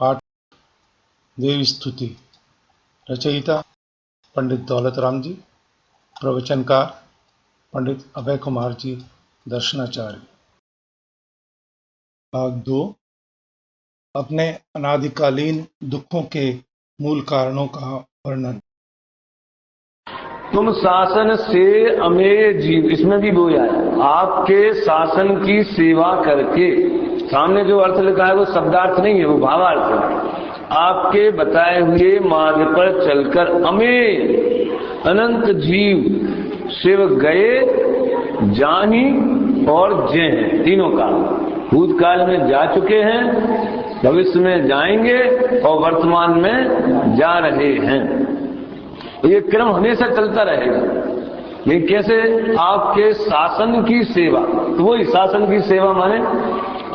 पाठ देवी स्तुति। रचयिता पंडित दौलत राम जी। प्रवचनकार पंडित अभय कुमार जी दर्शनाचार्य। भाग 2। अपने अनादिकालीन दुखों के मूल कारणों का वर्णन। तुम शासन से अमेय जीव, इसमें भी वो आया, आपके शासन की सेवा करके। सामने जो अर्थ लिखा है वो शब्दार्थ नहीं है, वो भावार्थ है। आपके बताए हुए मार्ग पर चलकर अमेय अनंत जीव शिव गए, जानी और जे हैं, तीनों काल भूतकाल में जा चुके हैं, भविष्य में जाएंगे और वर्तमान में जा रहे हैं। ये क्रम हमेशा चलता रहेगा। ये कैसे? आपके शासन की सेवा। तो वही शासन की सेवा माने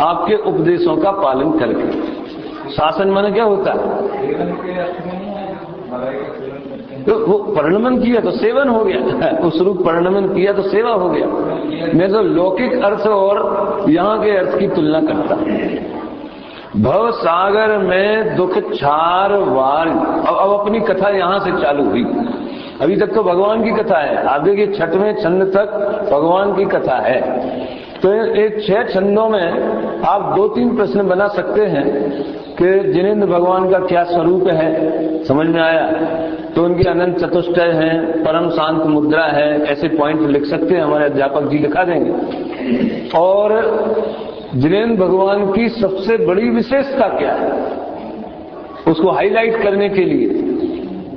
आपके उपदेशों का पालन करके। शासन माने क्या होता है? तो वो परिणमन किया तो सेवन हो गया, उस रूप परिणमन किया तो सेवा हो गया। मैं तो लौकिक अर्थ और यहाँ के अर्थ की तुलना करता। भव सागर में दुख छार वार। अब अपनी कथा यहां से चालू हुई। अभी तक तो भगवान की कथा है, आगे के 6वें छंद तक भगवान की कथा है। तो एक 6 छंदों में आप 2-3 प्रश्न बना सकते हैं कि जिनेंद्र भगवान का क्या स्वरूप है, समझ में आया? तो उनकी अनंत चतुष्टय है, परम शांत मुद्रा है, ऐसे पॉइंट लिख सकते हैं, हमारे अध्यापक जी लिखा देंगे। और जिनेंद्र भगवान की सबसे बड़ी विशेषता क्या है, उसको हाईलाइट करने के लिए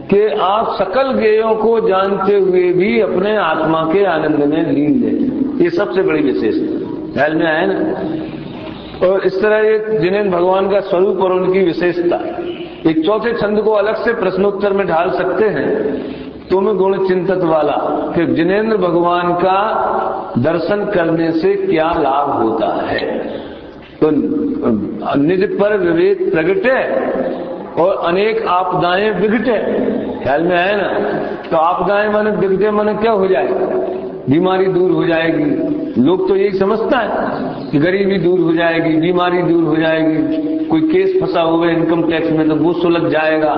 कि आप सकल ज्ञेयों को जानते हुए भी अपने आत्मा के आनंद में लीन हैं। ये सबसे बड़ी विशेषता ख्याल में आए ना। और इस तरह ये जिनेंद्र भगवान का स्वरूप और उनकी विशेषता। एक 4थे छंद को अलग से प्रश्नोत्तर में ढाल सकते हैं। तुम गुण चिंतत वाला, कि जिनेंद्र भगवान का दर्शन करने से क्या लाभ होता है। तो निज पर विवेक प्रगटे और अनेक आपदाएं बिघटे। ख्याल में आए ना? तो आपदाएं माने बिघटे माने क्या हो जाएगा? बीमारी दूर हो जाएगी। लोग तो यही समझता है कि गरीबी दूर हो जाएगी, बीमारी दूर हो जाएगी, कोई केस फंसा हुआ है इनकम टैक्स में तो वो सुलझ जाएगा।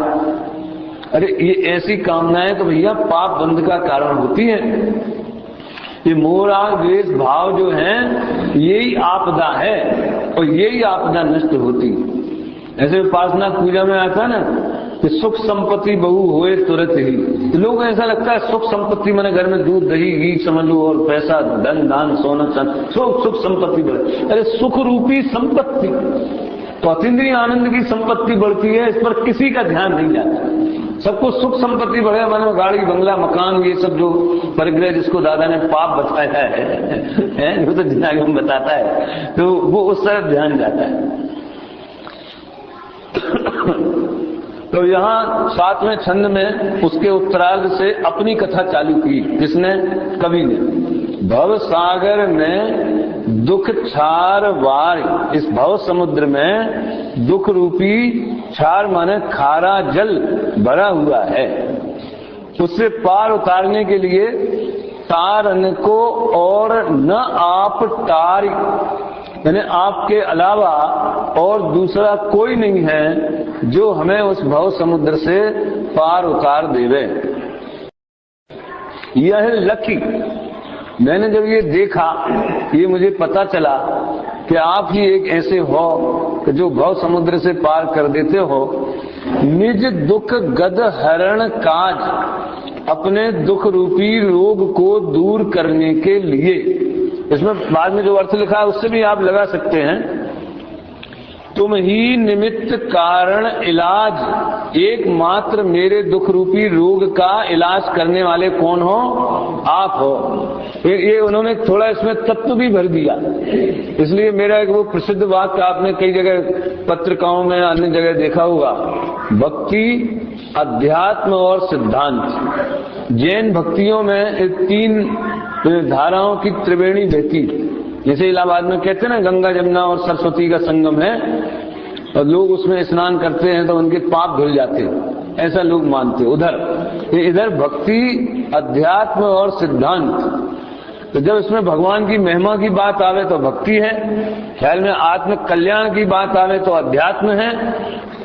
अरे ये ऐसी कामनाएं तो भैया पाप बंध का कारण होती हैं। ये मोह द्वेष भाव जो है यही आपदा है और यही आपदा नष्ट होती। ऐसे उपासना पूजा में आता ना कि सुख संपत्ति बहु होए तुरंत ही। तो लोगों को ऐसा लगता है सुख संपत्ति मैंने घर में दूध दही घी समझ लो और पैसा धन दान सोना चांदी, सुख संपत्ति बढ़े। अरे सुख रूपी संपत्ति तो अतीन्द्रिय आनंद की संपत्ति बढ़ती है, इस पर किसी का ध्यान नहीं जाता। सबको सुख संपत्ति बढ़े मानो गाड़ी बंगला मकान ये सब जो परिग्रह जिसको दादा ने पाप बताया है वो तो जिनागम बताता है, तो वो उस तरफ ध्यान जाता है। तो यहाँ 7वें छंद में उसके उत्तरार्ध से अपनी कथा चालू की। किसने? कवि ने। भव सागर में दुख छार वार। इस भव समुद्र में दुख रूपी छार माने खारा जल भरा हुआ है। उससे पार उतारने के लिए तारन को और न आप तार, यानी आपके अलावा और दूसरा कोई नहीं है जो हमें उस भव समुद्र से पार उतार देवे। यह लकी। मैंने जब ये देखा, ये मुझे पता चला कि आप ही एक ऐसे हो कि जो भव समुद्र से पार कर देते हो। निज दुख गद हरण काज, अपने दुख रूपी रोग को दूर करने के लिए। इसमें बाद में जो अर्थ लिखा है उससे भी आप लगा सकते हैं। तुम ही निमित्त कारण इलाज, एकमात्र मेरे दुख रूपी रोग का इलाज करने वाले कौन हो? आप हो। ये उन्होंने थोड़ा इसमें तत्व भी भर दिया। इसलिए मेरा एक वो प्रसिद्ध वाक्य आपने कई जगह पत्रिकाओं में अन्य जगह देखा होगा, भक्ति अध्यात्म और सिद्धांत। जैन भक्तियों में 3 धाराओं की त्रिवेणी बहती। जैसे इलाहाबाद में कहते हैं ना गंगा जमुना और सरस्वती का संगम है और लोग उसमें स्नान करते हैं तो उनके पाप धुल जाते हैं, ऐसा लोग मानते हैं। उधर भक्ति अध्यात्म और सिद्धांत तो जब इसमें भगवान की महिमा की बात आवे तो भक्ति है, ख्याल में आत्म कल्याण की बात आवे तो अध्यात्म है,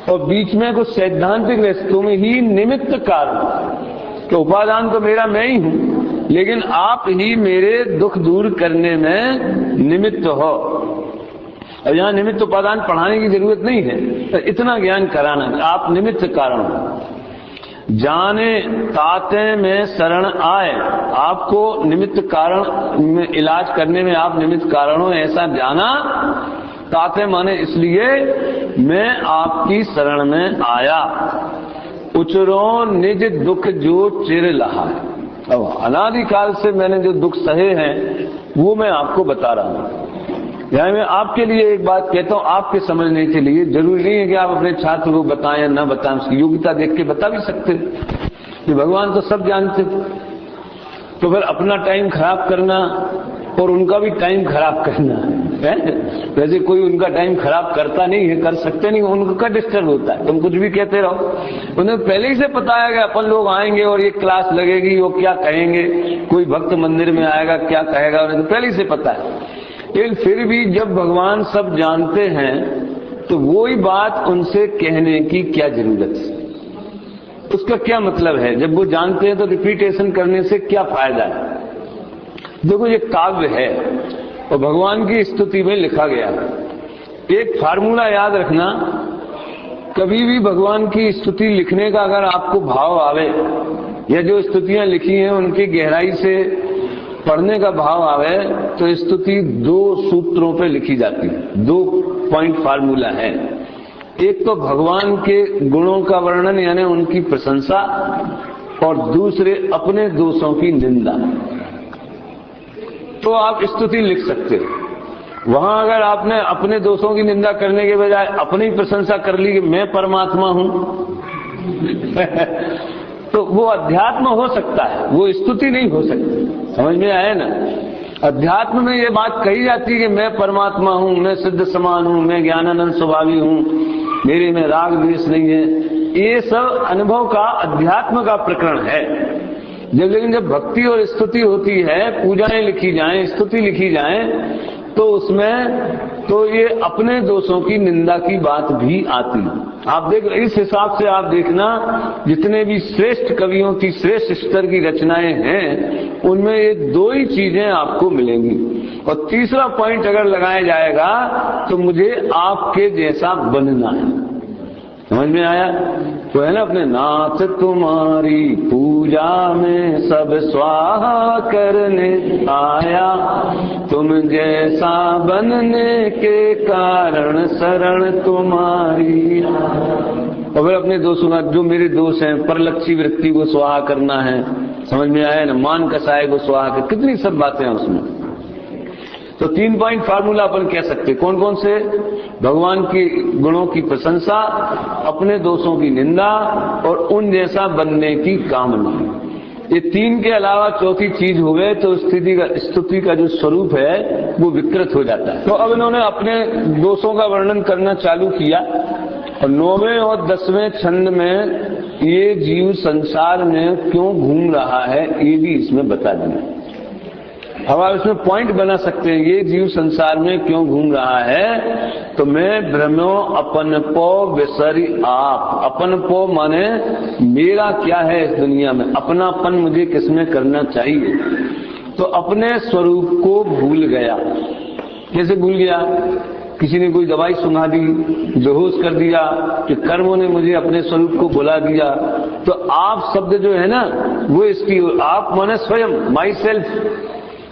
और बीच में कुछ सैद्धांतिक रिश्तों में ही निमित्त कारण, तो उपादान तो मेरा मैं ही हूं, लेकिन आप ही मेरे दुख दूर करने में निमित्त हो। और यहाँ निमित्त उपादान पढ़ाने की जरूरत नहीं है, तो इतना ज्ञान कराना, आप निमित्त कारण हो। जाने ताते में शरण आए, आपको निमित्त कारण में इलाज करने में आप निमित्त कारण हो, ऐसा जाना। ताते माने इसलिए मैं आपकी शरण में आया। उचरो निज दुख जो चिर लहा, अब अनादिकाल से मैंने जो दुख सहे हैं वो मैं आपको बता रहा हूं। यानी मैं आपके लिए एक बात कहता हूं, आपके समझने के लिए। जरूरी नहीं है कि आप अपने छात्र को बताएं या न बताएं, उसकी योग्यता देख के बता भी सकते कि भगवान तो सब जानते, तो फिर अपना टाइम खराब करना और उनका भी टाइम खराब करना है। वैसे कोई उनका टाइम खराब करता नहीं है, कर सकते नहीं, उनका डिस्टर्ब होता है। तुम कुछ भी कहते रहो, उन्हें पहले ही से पता है कि अपन लोग आएंगे और ये क्लास लगेगी, वो क्या कहेंगे, कोई भक्त मंदिर में आएगा क्या कहेगा, उन्हें तो पहले ही से पता है। लेकिन फिर भी जब भगवान सब जानते हैं तो वही बात उनसे कहने की क्या जरूरत है, उसका क्या मतलब है? जब वो जानते हैं तो रिपीटेशन करने से क्या फायदा है? देखो ये काव्य है और भगवान की स्तुति में लिखा गया। एक फार्मूला याद रखना, कभी भी भगवान की स्तुति लिखने का अगर आपको भाव आवे, या जो स्तुतियां लिखी हैं उनकी गहराई से पढ़ने का भाव आवे, तो स्तुति 2 सूत्रों पे लिखी जाती है। 2 पॉइंट फार्मूला है। एक तो भगवान के गुणों का वर्णन यानी उनकी प्रशंसा, और दूसरे अपने दोषों की निंदा। तो आप स्तुति लिख सकते हो। वहां अगर आपने अपने दोषों की निंदा करने के बजाय अपनी प्रशंसा कर ली कि मैं परमात्मा हूं तो वो अध्यात्म हो सकता है, वो स्तुति नहीं हो सकती। समझ में आया ना? अध्यात्म में ये बात कही जाती है कि मैं परमात्मा हूं, मैं सिद्ध समान हूं, मैं ज्ञानानंद स्वभावी हूं, मेरे में राग द्वेष नहीं है। ये सब अनुभव का, अध्यात्म का प्रकरण है। लेकिन जब भक्ति और स्तुति होती है, पूजाएं लिखी जाएं, स्तुति लिखी जाए, तो उसमें तो ये अपने दोषों की निंदा की बात भी आती है। आप देख, इस हिसाब से आप देखना, जितने भी श्रेष्ठ कवियों की श्रेष्ठ स्तर की रचनाएं हैं उनमें ये 2 ही चीजें आपको मिलेंगी। और तीसरा पॉइंट अगर लगाया जाएगा तो मुझे आपके जैसा बनना है। समझ में आया? तो है ना, अपने नाथ तुम्हारी पूजा में सब स्वाहा करने आया, तुम जैसा बनने के कारण शरण तुम्हारी। और फिर अपने दोषों का, जो मेरे दोष हैं, परलक्षी वृत्ति को स्वाहा करना है। समझ में आया ना? मान कसाय को स्वाहा कर, कितनी सब बातें हैं उसमें। तो 3 पॉइंट फार्मूला अपन कह सकते। कौन कौन से? भगवान के गुणों की प्रशंसा, अपने दोषों की निंदा, और उन जैसा बनने की कामना। ये 3 के अलावा चौथी चीज हो गए तो स्तुति का जो स्वरूप है वो विकृत हो जाता है। तो अब इन्होंने अपने दोषों का वर्णन करना चालू किया, और 9वें और 10वें छंद में ये जीव संसार में क्यों घूम रहा है ये भी इसमें बता दिया। अब आप इसमें पॉइंट बना सकते हैं, ये जीव संसार में क्यों घूम रहा है। तो मैं भ्रमो अपन पो विसरी आप। अपन पो माने मेरा क्या है इस दुनिया में, अपनापन मुझे किसमें करना चाहिए। तो अपने स्वरूप को भूल गया। कैसे भूल गया? किसी ने कोई दवाई सुना दी, बेहोश कर दिया, कि कर्मों ने मुझे अपने स्वरूप को भुला दिया। तो आप शब्द जो है ना, वो इसकी, आप माने स्वयं, माई सेल्फ,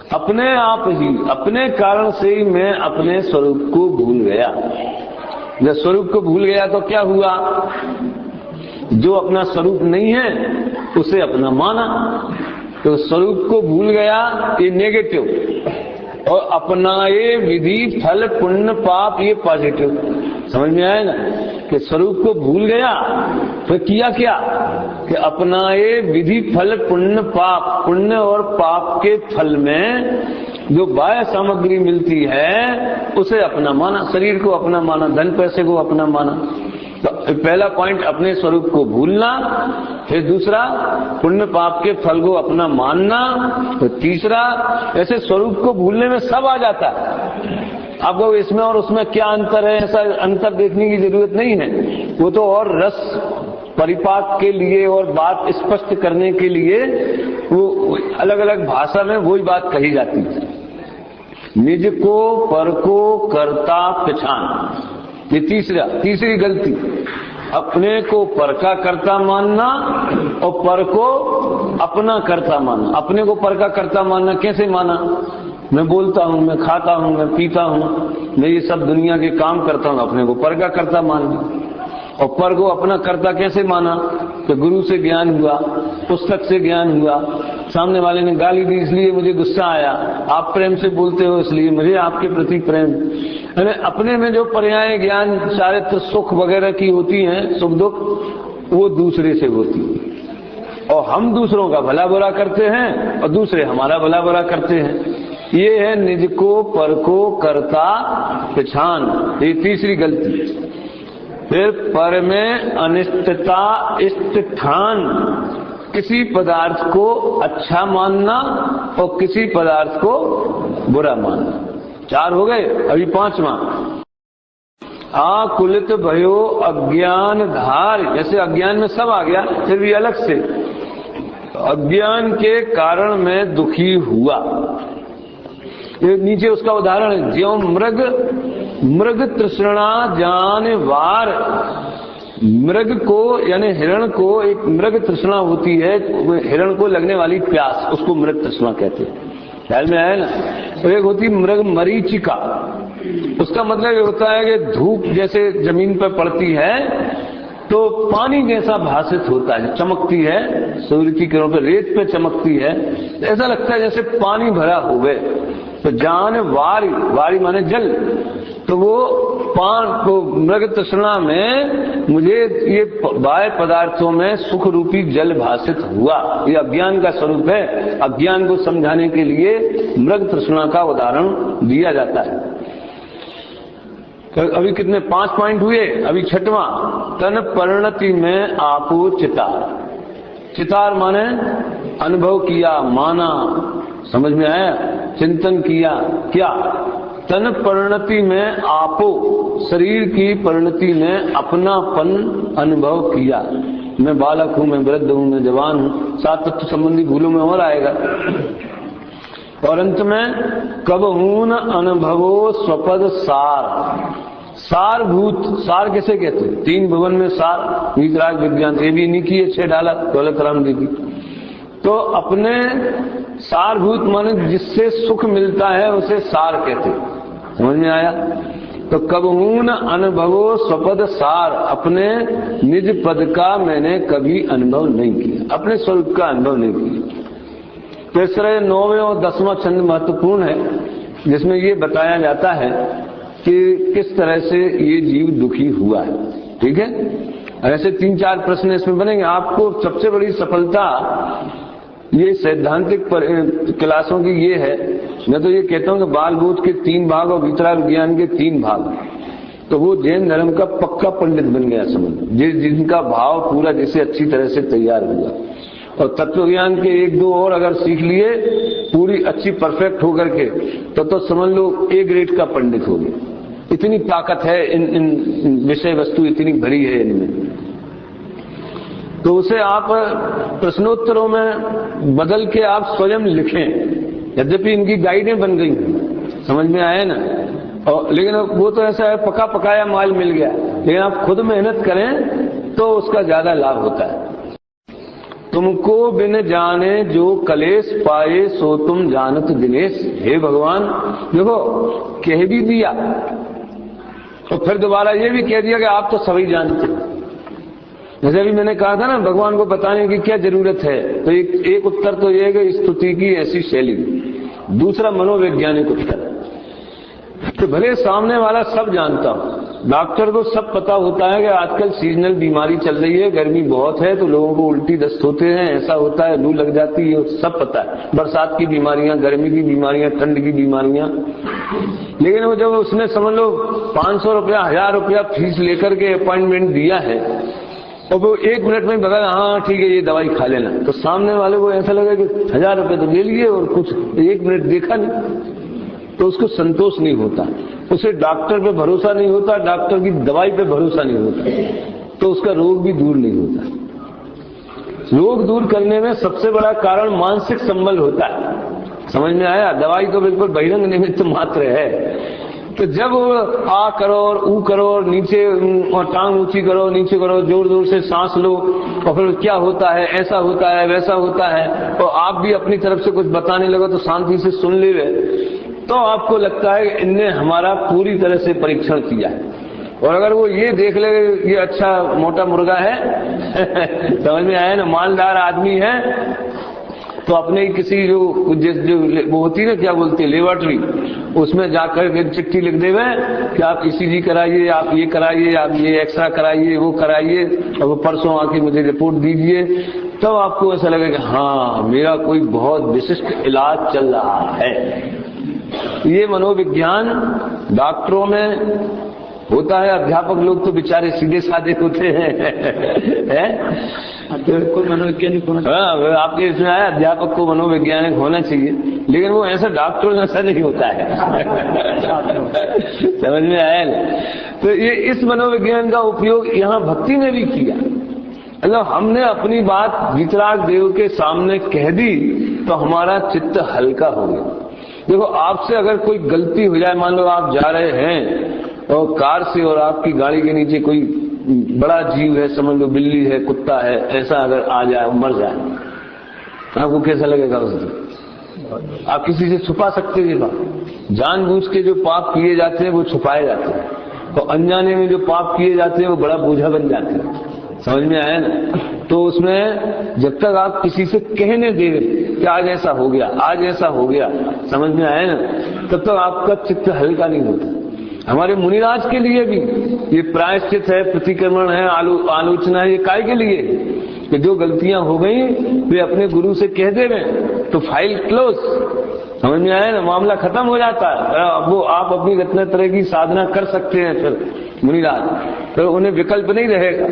अपने आप ही, अपने कारण से ही मैं अपने स्वरूप को भूल गया। जब स्वरूप को भूल गया तो क्या हुआ? जो अपना स्वरूप नहीं है उसे अपना माना। तो स्वरूप को भूल गया, ये नेगेटिव, और अपनाए विधि फल पुण्य पाप, ये पॉजिटिव। समझ में आया ना? कि स्वरूप को भूल गया, फिर किया क्या? कि अपनाए विधि फल पुण्य पाप, पुण्य और पाप के फल में जो बाह्य सामग्री मिलती है उसे अपना माना, शरीर को अपना माना, धन पैसे को अपना माना। तो पहला पॉइंट अपने स्वरूप को भूलना, फिर दूसरा पुण्य पाप के फल को अपना मानना, तो तीसरा ऐसे स्वरूप को भूलने में सब आ जाता है। आपको इसमें और उसमें क्या अंतर है, ऐसा अंतर देखने की जरूरत नहीं है। वो तो और रस परिपाक के लिए और बात स्पष्ट करने के लिए वो अलग अलग भाषा में वही बात कही जाती है। निज को पर को कर्ता पहचान, ये तीसरी गलती, अपने को पर का कर्ता मानना और पर को अपना कर्ता मानना। अपने को पर का कर्ता मानना कैसे माना? मैं बोलता हूं, मैं खाता हूं, मैं पीता हूं, मैं ये सब दुनिया के काम करता हूं, अपने को पर का कर्ता मानना। और पर को अपना कर्ता कैसे माना? तो गुरु से ज्ञान हुआ, पुस्तक से ज्ञान हुआ, सामने वाले ने गाली दी इसलिए मुझे गुस्सा आया, आप प्रेम से बोलते हो इसलिए मुझे आपके प्रति प्रेम। यानी अपने में जो पर्याय ज्ञान चारित्र सुख वगैरह की होती हैं, सुख दुख, वो दूसरे से होती है। और हम दूसरों का भला बुरा करते हैं और दूसरे हमारा भला बुरा करते हैं। ये है निज को पर को कर्ता पहचान, ये तीसरी गलती। फिर पर में अनिष्टता इष्ट ठान, किसी पदार्थ को अच्छा मानना और किसी पदार्थ को बुरा मानना। 4 हो गए, अभी 5वां। आकुलित भयो अज्ञान धार, जैसे अज्ञान में सब आ गया, फिर भी अलग से अज्ञान के कारण मैं दुखी हुआ। ये नीचे उसका उदाहरण है, ज्यों मृग तृष्णा जान वार। मृग को यानी हिरण को एक मृग तृष्णा होती है, हिरण को लगने वाली प्यास, उसको मृग तृष्णा कहते हैं। ख्याल में आया ना? तो एक होती मृग मरीचिका, उसका मतलब ये होता है कि धूप जैसे जमीन पर पड़ती है तो पानी जैसा भासित होता है, चमकती है, सूर्य की किरणों पर रेत पे चमकती है, ऐसा लगता है जैसे पानी भरा हो गए। तो जान वारी, वारी माने जल, तो वो मृग तृष्णा में मुझे ये बाह्य पदार्थों में सुख रूपी जल भासित हुआ। ये अज्ञान का स्वरूप है। अज्ञान को समझाने के लिए मृग तृष्णा का उदाहरण दिया जाता है। तो अभी कितने 5 पॉइंट हुए, अभी 6वां, तन परिणति में आपो चितार। चितार माने अनुभव किया, माना, समझ में आया, चिंतन किया। क्या? तन परिणति में आपो, शरीर की परिणति में अपनापन अनुभव किया। मैं बालक हूं, मैं वृद्ध हूं, मैं जवान हूं, 7 तत्व संबंधी भूलों में और आएगा। और अंत में कब हूं न अनुभवो स्वपद सार। सारभूत, सार किसे कहते हैं? 3 भुवन में सार, वीतराग विज्ञान, ये भी इन्हीं की 6 डाला दौलत राम दीदी। तो अपने सारभूत माने जिससे सुख मिलता है उसे सार कहते हैं। समझ में आया? तो कब हूं न अनुभवो स्वपद सार, अपने निज पद का मैंने कभी अनुभव नहीं किया, अपने स्वरूप का अनुभव नहीं किया। तीसरे 9वें और 10वां छंद महत्वपूर्ण है, जिसमें ये बताया जाता है कि किस तरह से ये जीव दुखी हुआ है। ठीक है? ऐसे 3-4 प्रश्न इसमें बनेंगे। आपको सबसे बड़ी सफलता ये सैद्धांतिक क्लासों की ये है, मैं तो ये कहता हूं कि बाल बोध के 3 भाग और वितराग विज्ञान के 3 भाग, तो वो जैन धर्म का पक्का पंडित बन गया समझ, जिनका भाव पूरा जैसे अच्छी तरह से तैयार हुआ। और तत्व ज्ञान के 1-2 और अगर सीख लिए पूरी अच्छी परफेक्ट होकर के, तो समझ लो A ग्रेड का पंडित हो गया। इतनी ताकत है इन विषय वस्तु इतनी भरी है इनमें। तो उसे आप प्रश्नोत्तरों में बदल के आप स्वयं लिखें। यद्यपि इनकी गाइडें बन गई, समझ में आया ना? और लेकिन वो तो ऐसा है, पका पकाया माल मिल गया, लेकिन आप खुद मेहनत करें तो उसका ज्यादा लाभ होता है। तुमको बिन जाने जो कलेश पाए सो तुम जानत दिनेश। हे भगवान, देखो कह भी दिया और फिर दोबारा ये भी कह दिया कि आप तो सभी जानते हैं। जैसे भी मैंने कहा था ना, भगवान को बताने की क्या जरूरत है, तो एक उत्तर तो ये है कि स्तुति की ऐसी शैली। दूसरा मनोवैज्ञानिक उत्तर, तो भले सामने वाला सब जानता हो, डॉक्टर को सब पता होता है कि आजकल सीजनल बीमारी चल रही है, गर्मी बहुत है तो लोगों को उल्टी दस्त होते हैं, ऐसा होता है, लू लग जाती है, सब पता है, बरसात की बीमारियां, गर्मी की बीमारियां, ठंड की बीमारियां। लेकिन वो जब उसने समझ लो 500 रुपया 1000 रुपया फीस लेकर के अपॉइंटमेंट दिया है और वो 1 मिनट में बता हाँ ठीक है ये दवाई खा लेना, तो सामने वाले को ऐसा लगा कि 1000 रुपये तो ले लिए और कुछ 1 मिनट देखा नहीं, तो उसको संतोष नहीं होता, उसे डॉक्टर पे भरोसा नहीं होता, डॉक्टर की दवाई पे भरोसा नहीं होता, तो उसका रोग भी दूर नहीं होता। रोग दूर करने में सबसे बड़ा कारण मानसिक संबल होता है। समझ में आया? दवाई तो बिल्कुल बहिरंग निमित्त मात्र है। तो जब आ करो और ऊ करो और नीचे और टांग ऊंची करो, नीचे करो, जोर जोर से सांस लो और फिर क्या होता है, ऐसा होता है, वैसा होता है, और आप भी अपनी तरफ से कुछ बताने लगो तो शांति से सुन ले, तो आपको लगता है कि इनने हमारा पूरी तरह से परीक्षण किया है। और अगर वो ये देख ले ये अच्छा मोटा मुर्गा है समझ में आया ना, मालदार आदमी है, तो अपने किसी जो वो होती है ना, क्या बोलते हैं, लेबोरेटरी, उसमें जाकर के चिट्ठी लिख देवे कि आप ईसीजी कराइए, आप ये कराइए, आप ये एक्सरा कराइए, वो कराइए, और वो परसों आके मुझे रिपोर्ट दीजिए, तब आपको ऐसा लगेगा हाँ मेरा कोई बहुत विशिष्ट इलाज चल रहा है। ये मनोविज्ञान डॉक्टरों में होता है, अध्यापक लोग तो बेचारे सीधे साधे होते हैं कोई मनोवैज्ञानिक होना चाहिए। हाँ, आपके इसमें आया अध्यापक को मनोवैज्ञानिक होना चाहिए, लेकिन वो ऐसा डॉक्टर जैसा नहीं होता है समझ में आया ना? तो ये इस मनोविज्ञान का उपयोग यहाँ भक्ति ने भी किया। मतलब हमने अपनी बात वितराग देव के सामने कह दी तो हमारा चित्त हल्का हो गया। देखो, आपसे अगर कोई गलती हो जाए, मान लो आप जा रहे हैं और कार से और आपकी गाड़ी के नीचे कोई बड़ा जीव है, समझ लो बिल्ली है, कुत्ता है, ऐसा अगर आ जाए, मर जाए, आपको कैसा लगेगा उस दिन? आप किसी से छुपा सकते हैं बात। जानबूझ के जो पाप किए जाते हैं वो छुपाए जाते हैं, और अनजाने में जो पाप किए जाते हैं वो बड़ा बोझा बन जाते हैं। समझ में आया ना? तो उसमें जब तक आप किसी से कहने दे कि आज ऐसा हो गया, आज ऐसा हो गया, समझ में आया ना, तब तक आपका चित्त हल्का नहीं होता। हमारे मुनिराज के लिए भी ये प्रायश्चित है, प्रतिक्रमण है, आलोचना है, ये काय के लिए कि जो गलतियां हो गई वे अपने गुरु से कह दे रहे तो फाइल क्लोज। समझ में आया ना? मामला खत्म हो जाता है। वो आप अपनी रत्न तरह की साधना कर सकते हैं फिर मुनिराज, तो उन्हें विकल्प नहीं रहेगा।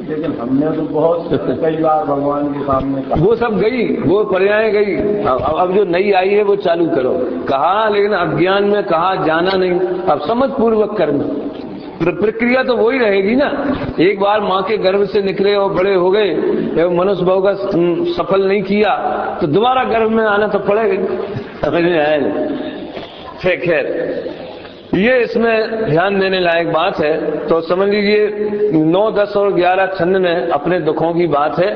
लेकिन हमने तो बहुत कई बार भगवान के सामने कहा, वो सब गई, वो पर्याय गई, अब जो नई आई है वो चालू करो। कहा, लेकिन अज्ञान में कहा, जाना नहीं। अब समझ पूर्वक करना, प्रक्रिया तो वही रहेगी ना। एक बार माँ के गर्भ से निकले और बड़े हो गए, मनुष्य भाव का सफल नहीं किया तो दोबारा गर्भ में आना तो पड़ेगा। समझ में आया ना? खैर, ये इसमें ध्यान देने लायक बात है। तो समझ लीजिए 9, 10 और 11 छंद में अपने दुखों की बात है।